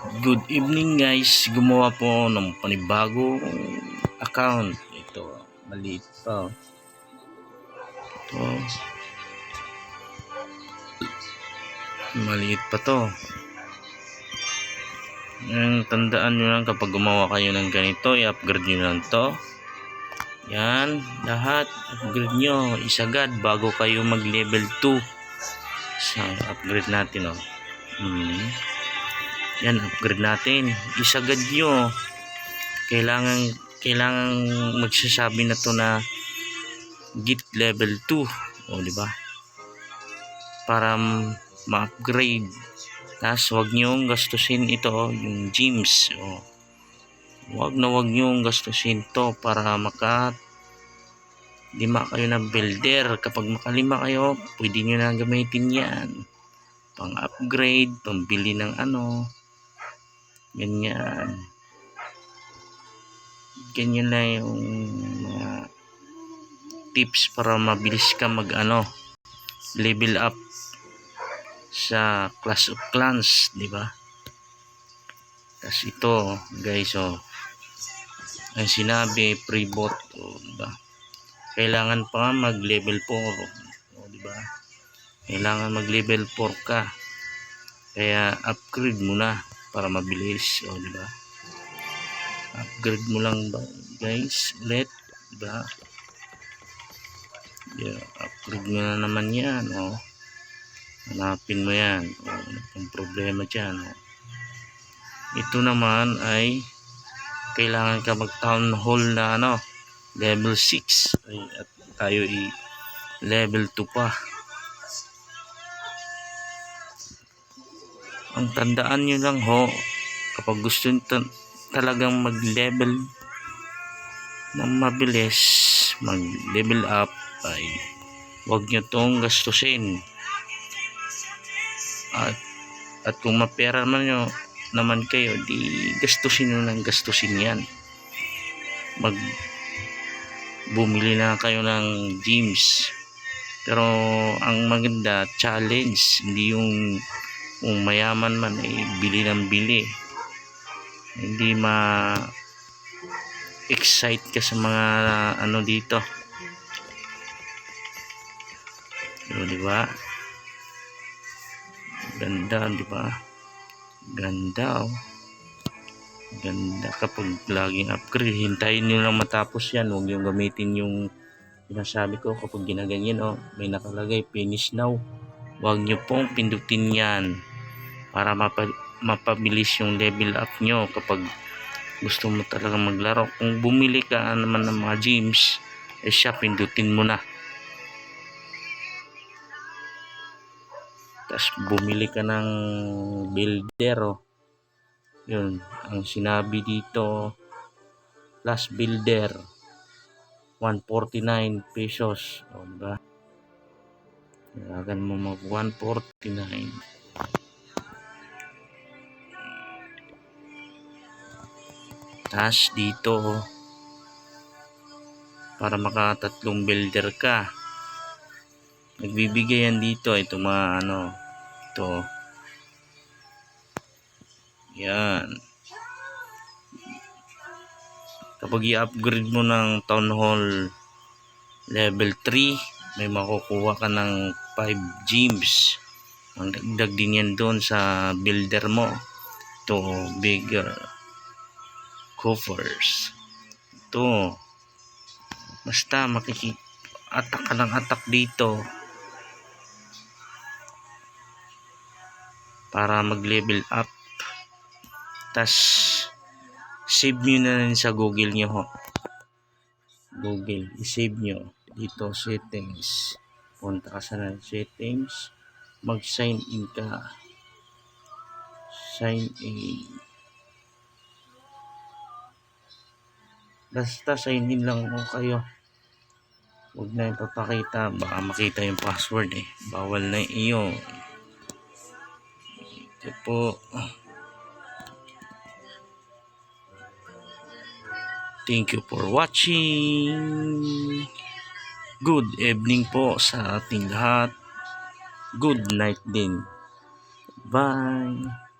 Good evening guys, gumawa po ng panibagong account. Ito, maliit pa. Ito, maliit pa to. Tandaan nyo lang kapag gumawa kayo ng ganito, i-upgrade nyo lang to. Yan, lahat upgrade nyo isagad bago kayo mag level 2. So, upgrade natin Yan, upgrade natin. Isagad nyo. Kailangan magsasabi na to na get level 2. O, di ba? Para ma-upgrade. Tapos, wag nyo gastusin ito, yung gems. O, wag nyo gastusin to para lima kayo ng builder. Kapag makalima kayo, pwede nyo na gamitin yan. Pang upgrade, pambili ng ganyan lang yung mga tips para mabilis ka mag level up sa Clash of Clans, di ba? Tapos ito guys, ang sinabi pre-bot, di ba? Kailangan pa mag level 4, di ba? Kailangan mag level 4 ka, kaya upgrade mo na para mabilis, di ba? Upgrade mo lang ba guys ulit, di ba? Upgrade mo na naman yan, hanapin mo yan, ang problema dyan. Ito naman ay kailangan ka mag town hall na level 6 at tayo level 2 pa. Ang tandaan nyo lang kapag gusto nyo talagang mag level ng mabilis, mag level up, ay huwag nyo tong gastusin. At kung mapera naman kayo, di gastusin nyo ng gastusin yan. Bumili na kayo ng gems. Pero ang maganda, challenge, hindi yung kung mayaman man ay bili ng bili. Hindi excite ka sa mga dito. Di ba? Ganda, di ba? Ganda, ganda kapag laging upgrade. Hintayin nyo lang matapos yan. Huwag yung gamitin yung sinasabi ko kapag ginaganyan, may nakalagay finish now. Huwag nyo pong pindutin yan para mapabilis yung level up nyo kapag gusto mo talaga maglaro. Kung bumili ka naman ng mga gems, siya pindutin mo na. Tapos bumili ka ng builder, yun ang sinabi dito, plus builder 149 pesos, diba? Kailangan mo mag 149. Tapos dito para makatatlong builder ka, nagbibigay yan dito itong mga ito yan. Kapag i-upgrade mo ng town hall level 3, may makukuha ka ng 5 gems. Ang dagdag din yan doon sa builder mo. Ito, bigger coffers. Ito, basta attack ka ng attack dito para mag level up. Tas save nyo na rin sa Google nyo, Google, i-save nyo dito, settings, punta ka sa settings, mag sign in ka, sign in, basta sign in lang kayo. Huwag na yung papakita, baka makita yung password, bawal na iyo. Ito po. Thank you for watching. Good evening po sa ating lahat. Good night din. Bye.